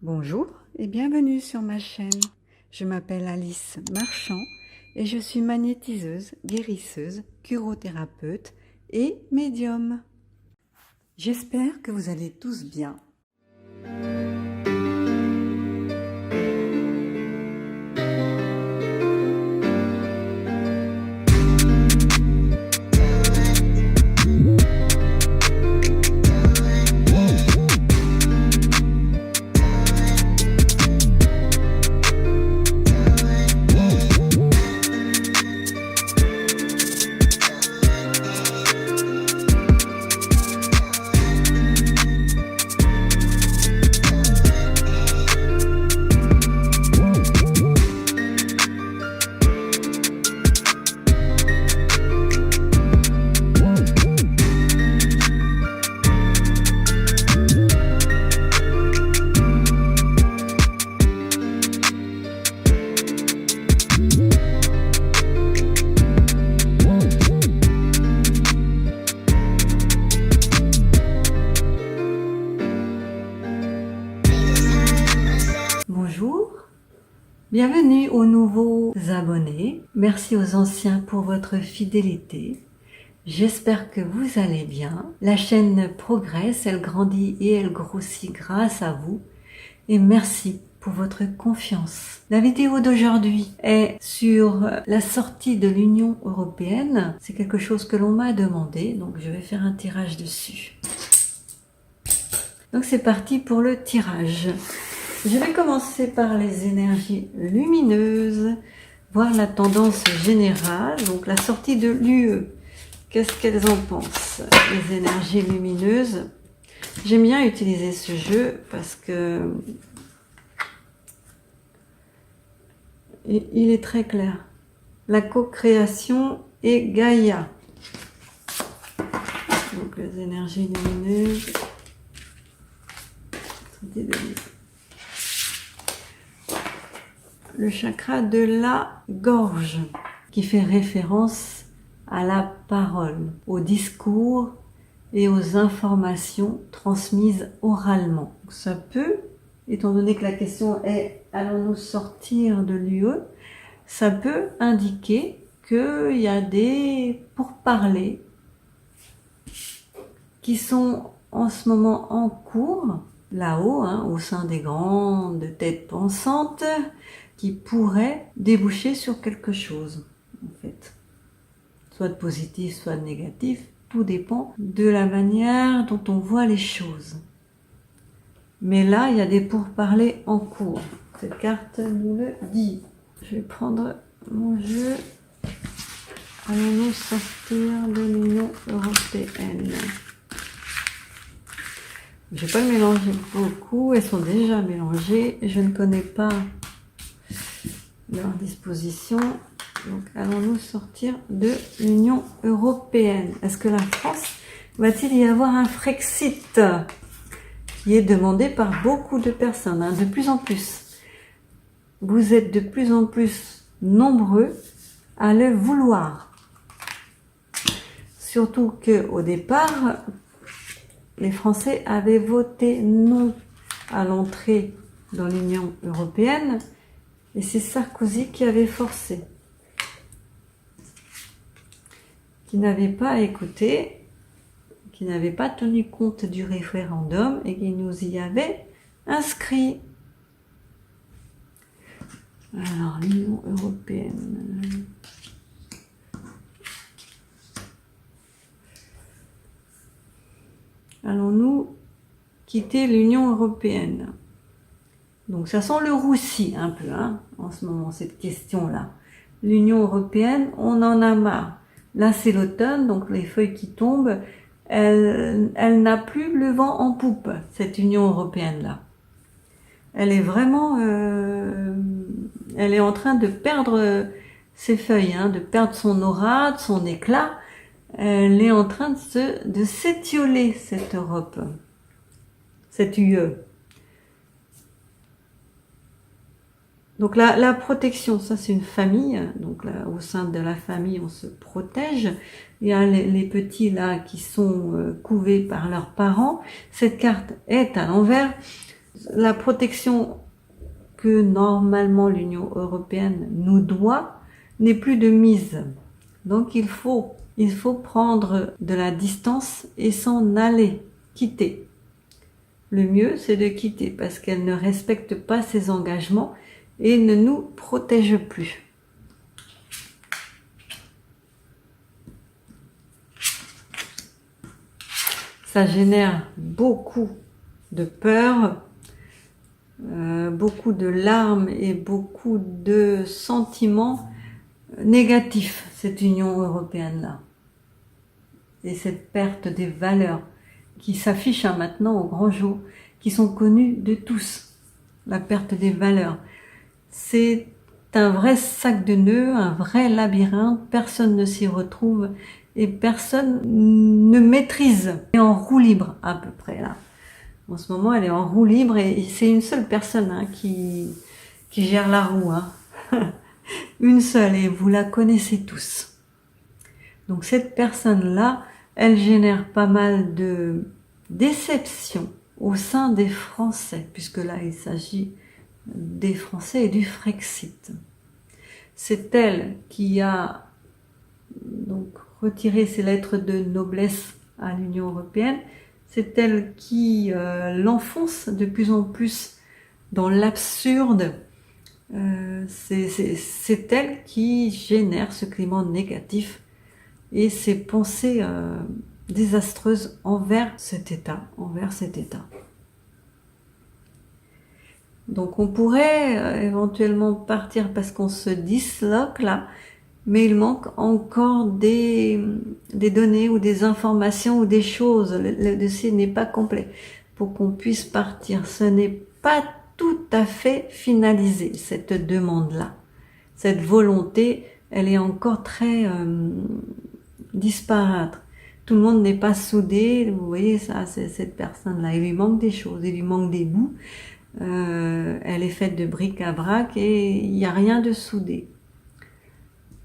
Bonjour et bienvenue sur ma chaîne. Je m'appelle Alice Marchand et je suis magnétiseuse, guérisseuse, curothérapeute et médium. J'espère que vous allez tous bien. Bonjour, bienvenue aux nouveaux abonnés. Merci aux anciens pour votre fidélité. J'espère que vous allez bien. La chaîne progresse, elle grandit et elle grossit grâce à vous. Et merci pour votre confiance. La vidéo d'aujourd'hui est sur la sortie de l'Union européenne. C'est quelque chose que l'on m'a demandé, donc je vais faire un tirage dessus. Donc c'est parti pour le tirage. Je vais commencer par les énergies lumineuses, voir la tendance générale, donc la sortie de l'UE. Qu'est-ce qu'elles en pensent, les énergies lumineuses? J'aime bien utiliser ce jeu parce que il est très clair. La co-création et Gaïa. Donc les énergies lumineuses. Le chakra de la gorge, qui fait référence à la parole, au discours et aux informations transmises oralement. Donc ça peut, étant donné que la question est « allons-nous sortir de l'UE ?», ça peut indiquer qu'il y a des pourparlers qui sont en ce moment en cours, là-haut, au sein des grandes têtes pensantes, qui pourraient déboucher sur quelque chose, en fait. Soit de positif, soit de négatif, tout dépend de la manière dont on voit les choses. Mais là, il y a des pourparlers en cours. Cette carte nous le dit. Je vais prendre mon jeu. Allons-nous sortir de l'Union européenne? Je ne vais pas le mélanger beaucoup. Elles sont déjà mélangées. Je ne connais pas leur disposition. Donc, allons-nous sortir de l'Union européenne? Est-ce que la France, va-t-il y avoir un Frexit qui est demandé par beaucoup de personnes, de plus en plus? Vous êtes de plus en plus nombreux à le vouloir. Surtout qu'au départ, les Français avaient voté non à l'entrée dans l'Union européenne et c'est Sarkozy qui avait forcé, qui n'avait pas écouté, qui n'avait pas tenu compte du référendum et qui nous y avait inscrits. Alors, l'Union européenne. Allons-nous quitter l'Union européenne? Donc ça sent le roussi un peu en ce moment, cette question-là. L'Union européenne, on en a marre. Là c'est l'automne, donc les feuilles qui tombent, elle n'a plus le vent en poupe, cette Union européenne-là. Elle est vraiment, elle est en train de perdre ses feuilles, de perdre son aura, de son éclat. Elle est en train de s'étioler, cette Europe, cette UE. Donc la protection, ça c'est une famille, donc là, au sein de la famille on se protège. Il y a les petits là qui sont couvés par leurs parents. Cette carte est à l'envers. La protection que normalement l'Union européenne nous doit n'est plus de mise. Donc il faut prendre de la distance et s'en aller, quitter. Le mieux, c'est de quitter parce qu'elle ne respecte pas ses engagements et ne nous protège plus. Ça génère beaucoup de peur, beaucoup de larmes et beaucoup de sentiments négatifs, cette Union européenne-là. Et cette perte des valeurs qui s'affiche maintenant au grand jour, qui sont connues de tous. La perte des valeurs. C'est un vrai sac de nœuds, un vrai labyrinthe, personne ne s'y retrouve et personne ne maîtrise. Elle est en roue libre à peu près là. En ce moment, elle est en roue libre et c'est une seule personne qui gère la roue. Une seule et vous la connaissez tous. Donc cette personne-là, elle génère pas mal de déception au sein des Français, puisque là il s'agit des Français et du Frexit. C'est elle qui a donc retiré ses lettres de noblesse à l'Union européenne. C'est elle qui l'enfonce de plus en plus dans l'absurde. C'est elle qui génère ce climat négatif et ces pensées désastreuses envers cet État. Donc on pourrait éventuellement partir parce qu'on se disloque là, mais il manque encore des données ou des informations ou des choses. Le dossier n'est pas complet pour qu'on puisse partir. Ce n'est pas tout à fait finalisé, cette demande-là. Cette volonté, elle est encore très disparate. Tout le monde n'est pas soudé. Vous voyez ça, c'est cette personne-là. Il lui manque des choses, il lui manque des bouts. Elle est faite de bric-à-brac et il n'y a rien de soudé.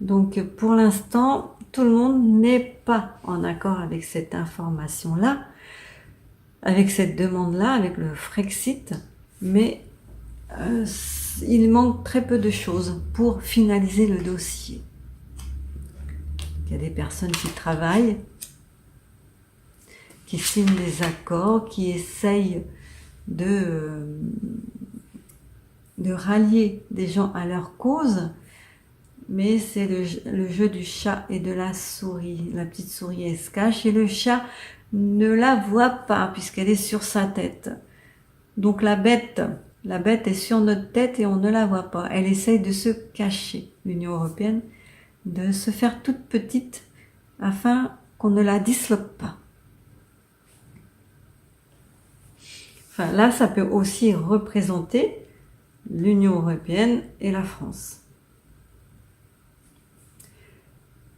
Donc pour l'instant, tout le monde n'est pas en accord avec cette information-là, avec cette demande-là, avec le Frexit, mais il manque très peu de choses pour finaliser le dossier. Il y a des personnes qui travaillent, qui signent des accords, qui essayent de rallier des gens à leur cause, mais c'est le jeu du chat et de la souris. La petite souris, elle se cache et le chat ne la voit pas puisqu'elle est sur sa tête. Donc la bête est sur notre tête et on ne la voit pas. Elle essaye de se cacher, l'Union européenne, de se faire toute petite afin qu'on ne la disloque pas. Enfin, là, ça peut aussi représenter l'Union européenne et la France.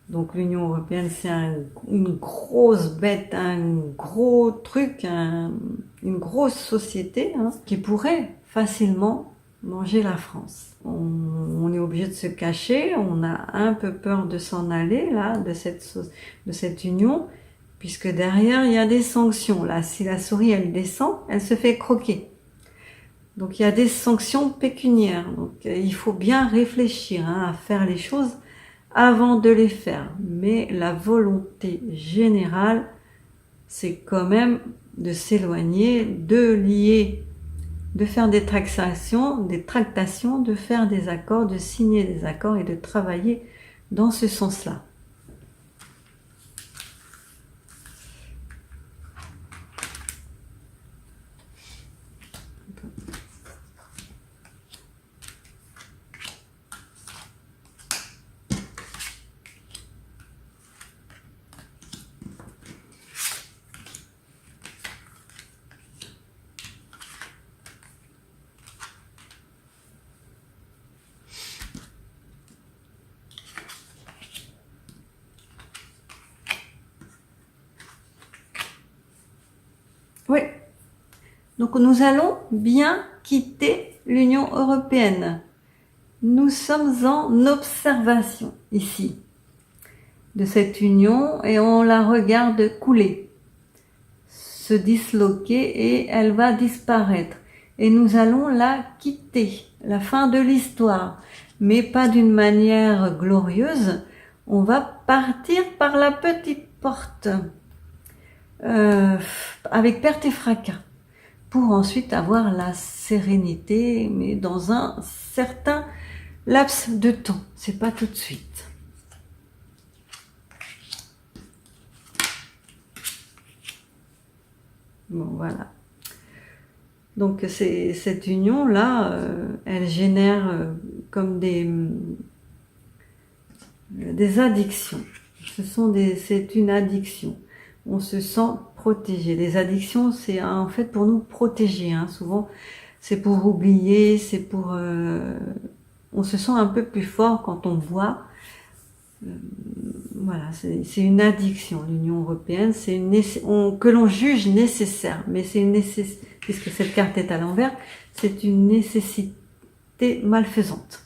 Donc l'Union européenne, c'est une grosse bête, un gros truc, une grosse société qui pourrait facilement manger la France. On est obligé de se cacher, on a un peu peur de s'en aller là, de cette union, puisque derrière il y a des sanctions. Là, si la souris elle descend, elle se fait croquer. Donc il y a des sanctions pécuniaires. Donc il faut bien réfléchir à faire les choses avant de les faire. Mais la volonté générale, c'est quand même de s'éloigner, de lier, de faire des tractations, de faire des accords, de signer des accords et de travailler dans ce sens-là. Oui. Donc nous allons bien quitter l'Union européenne. Nous sommes en observation ici de cette union et on la regarde couler, se disloquer et elle va disparaître. et nous allons la quitter, la fin de l'histoire, mais pas d'une manière glorieuse. On va partir par la petite porte, avec perte et fracas, pour ensuite avoir la sérénité, mais dans un certain laps de temps, c'est pas tout de suite. Bon, voilà. Donc cette union-là, elle génère comme des addictions. C'est une addiction. On se sent protégé. Les addictions, c'est en fait pour nous protéger. Hein. Souvent, c'est pour oublier, c'est pour... on se sent un peu plus fort quand on voit. Voilà, c'est une addiction. L'Union européenne, c'est que l'on juge nécessaire, mais c'est une nécessité, puisque cette carte est à l'envers, c'est une nécessité malfaisante.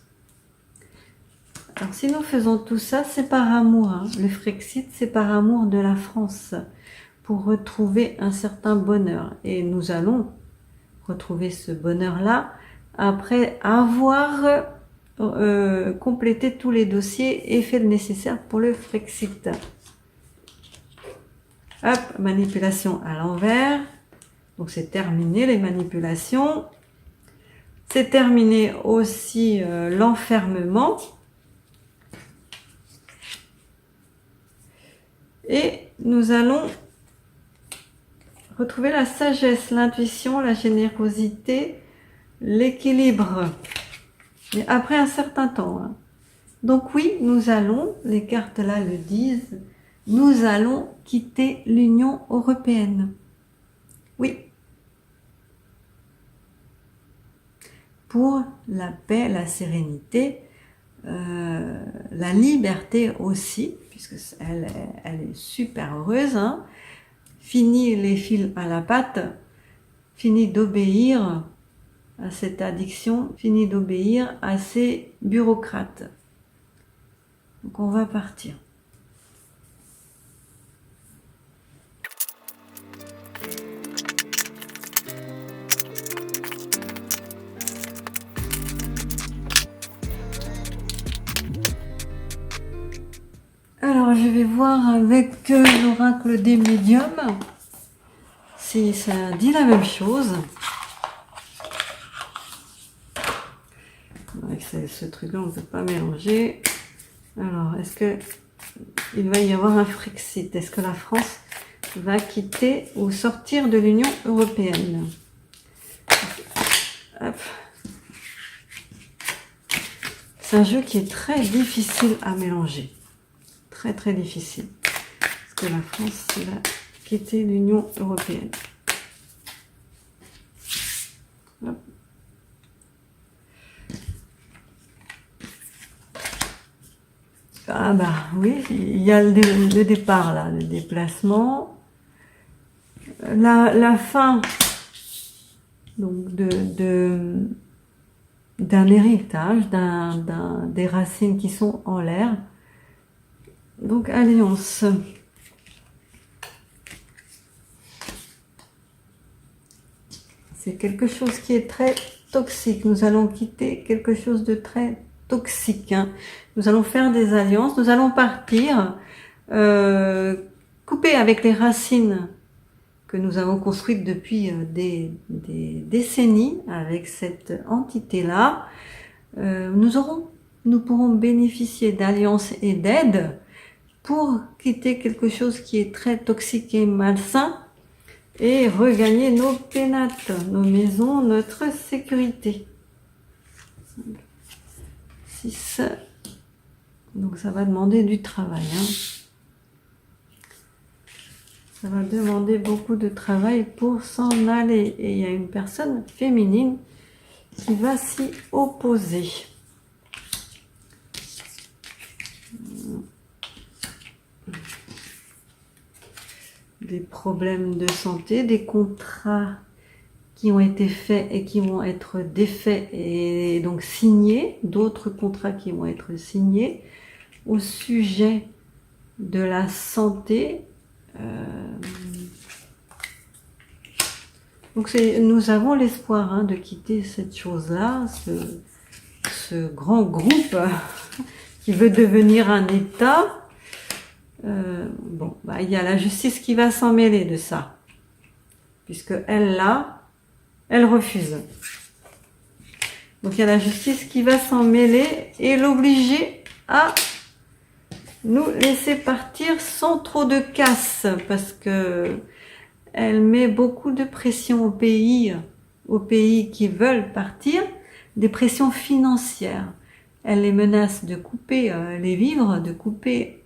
Alors si nous faisons tout ça, c'est par amour. Hein. Le Frexit, c'est par amour de la France, pour retrouver un certain bonheur. Et nous allons retrouver ce bonheur-là après avoir complété tous les dossiers et fait le nécessaire pour le Frexit. Hop, manipulation à l'envers. Donc c'est terminé les manipulations. C'est terminé aussi l'enfermement. Et nous allons retrouver la sagesse, l'intuition, la générosité, l'équilibre. Mais après un certain temps. Hein. Donc oui, nous allons, les cartes là le disent, nous allons quitter l'Union européenne. Oui. Pour la paix, la sérénité, la liberté aussi, puisque elle est super heureuse. Hein. Fini les fils à la patte, fini d'obéir à cette addiction, fini d'obéir à ces bureaucrates. Donc on va partir. Alors je vais voir avec l'oracle des médiums si ça dit la même chose. Avec ce truc-là, on ne peut pas mélanger. Alors, est-ce que il va y avoir un Frexit? Est-ce que la France va quitter ou sortir de l'Union européenne? Hop. C'est un jeu qui est très difficile à mélanger. Très très difficile. Est-ce que la France va quitter l'Union européenne? Hop. Ah bah oui, il y a le départ là, le déplacement, la fin donc d'un héritage, des racines qui sont en l'air. Donc alliance. C'est quelque chose qui est très toxique. Nous allons quitter quelque chose de très toxique. Hein. Nous allons faire des alliances, nous allons partir, couper avec les racines que nous avons construites depuis des décennies avec cette entité-là. Nous pourrons bénéficier d'alliances et d'aide pour quitter quelque chose qui est très toxique et malsain et regagner nos pénates, nos maisons, notre sécurité. 6. Donc ça va demander du travail. Hein. Ça va demander beaucoup de travail pour s'en aller. Et il y a une personne féminine qui va s'y opposer. Des problèmes de santé, des contrats qui ont été faits et qui vont être défaits et donc signés, d'autres contrats qui vont être signés au sujet de la santé, Donc nous avons l'espoir hein, de quitter cette chose-là, ce grand groupe qui veut devenir un État. Bon, bah, il y a la justice qui va s'en mêler de ça, puisque elle, là, elle refuse. Donc il y a la justice qui va s'en mêler et l'obliger à nous laisser partir sans trop de casse, parce que elle met beaucoup de pression aux pays qui veulent partir, des pressions financières. Elle les menace de couper les vivres, de couper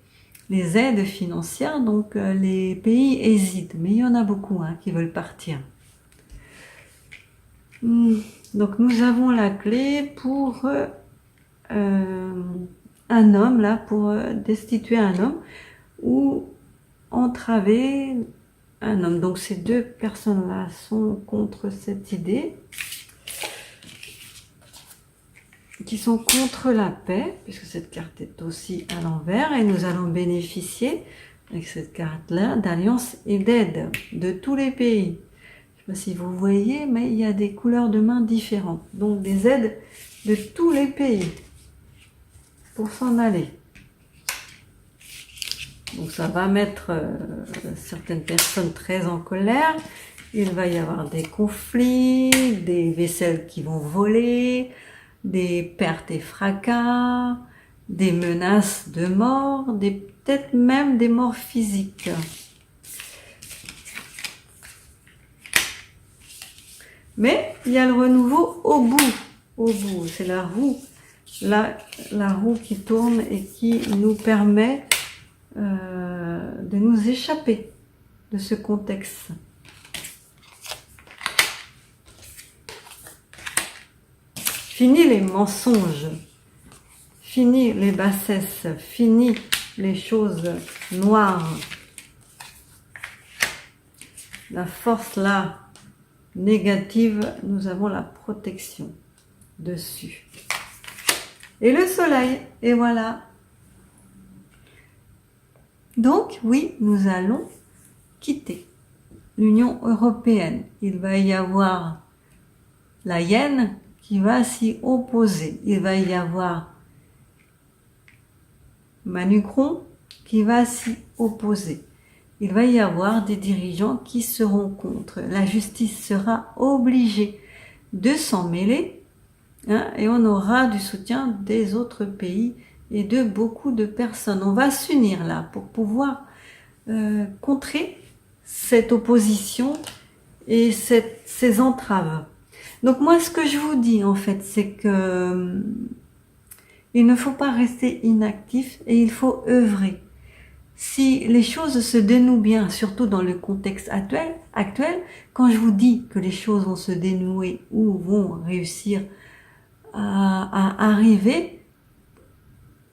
les aides financières, donc les pays hésitent, mais il y en a beaucoup hein, qui veulent partir. Donc nous avons la clé pour un homme, là, pour destituer un homme ou entraver un homme. Donc ces deux personnes-là sont contre cette idée, qui sont contre la paix, puisque cette carte est aussi à l'envers, et nous allons bénéficier, avec cette carte-là, d'alliance et d'aide de tous les pays. Je ne sais pas si vous voyez, mais il y a des couleurs de main différentes, donc des aides de tous les pays pour s'en aller. Donc ça va mettre certaines personnes très en colère. Il va y avoir des conflits, des vaisselles qui vont voler, des pertes et fracas, des menaces de mort, peut-être même des morts physiques. Mais il y a le renouveau au bout, c'est la roue, la roue qui tourne et qui nous permet de nous échapper de ce contexte. Fini les mensonges, fini les bassesses, fini les choses noires. La force là, négative, nous avons la protection dessus. Et le soleil, et voilà. Donc, oui, nous allons quitter l'Union européenne. Il va y avoir la hyène qui va s'y opposer. Il va y avoir Manucron qui va s'y opposer. Il va y avoir des dirigeants qui seront contre. La justice sera obligée de s'en mêler hein, et on aura du soutien des autres pays et de beaucoup de personnes. On va s'unir là pour pouvoir contrer cette opposition et ces entraves. Donc moi, ce que je vous dis en fait, c'est que il ne faut pas rester inactif et il faut œuvrer. Si les choses se dénouent bien, surtout dans le contexte actuel, quand je vous dis que les choses vont se dénouer ou vont réussir à arriver,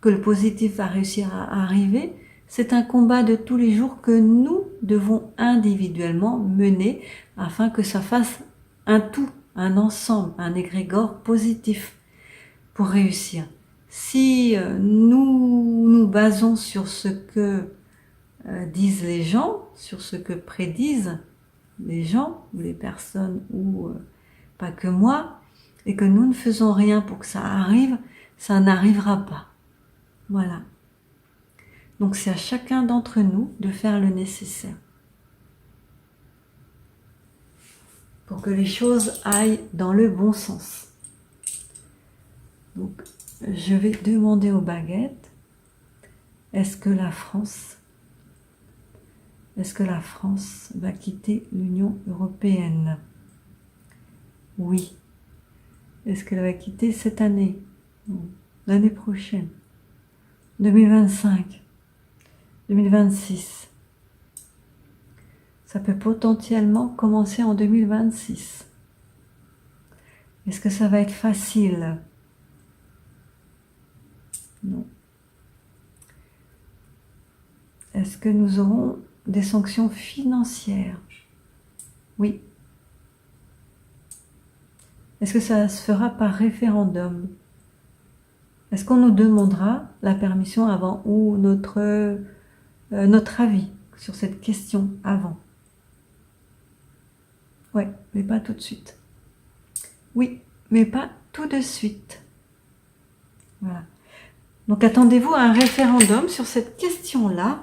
que le positif va réussir à arriver, c'est un combat de tous les jours que nous devons individuellement mener afin que ça fasse un tout, un ensemble, un égrégore positif pour réussir. Si nous nous basons sur ce que disent les gens, sur ce que prédisent les gens ou les personnes ou pas que moi, et que nous ne faisons rien pour que ça arrive, ça n'arrivera pas. Voilà. Donc c'est à chacun d'entre nous de faire le nécessaire pour que les choses aillent dans le bon sens. Donc je vais demander aux baguettes, est-ce que la France va quitter l'Union européenne? Oui. Est-ce qu'elle va quitter cette année? Non. L'année prochaine? 2025? 2026? Ça peut potentiellement commencer en 2026. Est-ce que ça va être facile? Non. Est-ce que nous aurons des sanctions financières? Oui. Est-ce que ça se fera par référendum? Est-ce qu'on nous demandera la permission avant ou notre avis sur cette question avant? Ouais, mais pas tout de suite. Oui, mais pas tout de suite. Voilà. Donc attendez-vous à un référendum sur cette question-là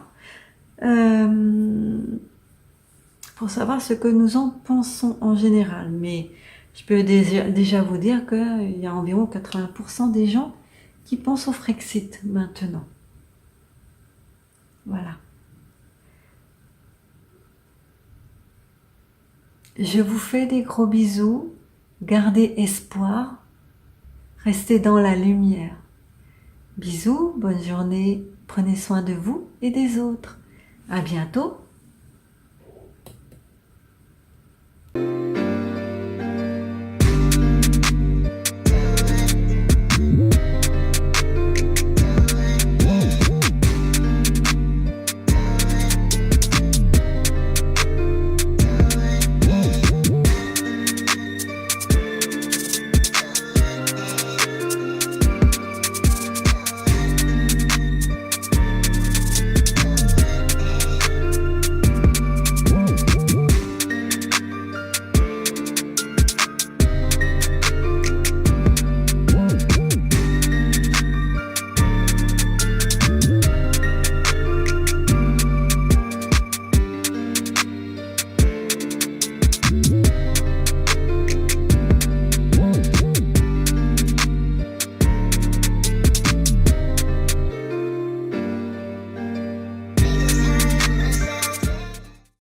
pour savoir ce que nous en pensons en général. Mais je peux déjà vous dire qu'il y a environ 80% des gens qui pensent au Frexit maintenant. Voilà. Je vous fais des gros bisous. Gardez espoir. Restez dans la lumière. Bisous, bonne journée. Prenez soin de vous et des autres. À bientôt.